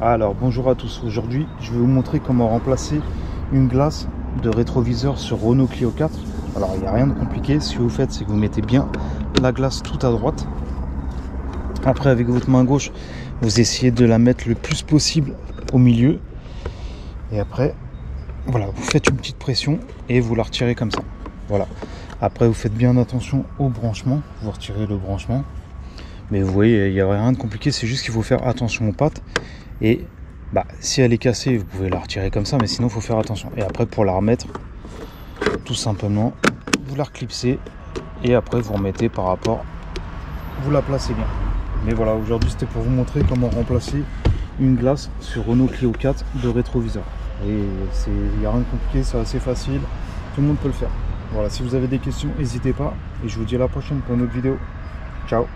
Alors bonjour à tous, aujourd'hui je vais vous montrer comment remplacer une glace de rétroviseur sur Renault Clio 4. Alors il n'y a rien de compliqué, ce que vous faites c'est que vous mettez bien la glace tout à droite. Après avec votre main gauche vous essayez de la mettre le plus possible au milieu. Et après voilà, vous faites une petite pression et vous la retirez comme ça. Voilà. Après vous faites bien attention au branchement, vous retirez le branchement. Mais vous voyez, il n'y a rien de compliqué, c'est juste qu'il faut faire attention aux pattes. Et si elle est cassée, vous pouvez la retirer comme ça, mais sinon il faut faire attention. Et après pour la remettre, tout simplement, vous la reclipsez et après vous remettez par rapport, vous la placez bien. Mais voilà, aujourd'hui c'était pour vous montrer comment remplacer une glace sur Renault Clio 4 de rétroviseur. Et il n'y a rien de compliqué, c'est assez facile, tout le monde peut le faire. Voilà, si vous avez des questions, n'hésitez pas et je vous dis à la prochaine pour une autre vidéo. Ciao.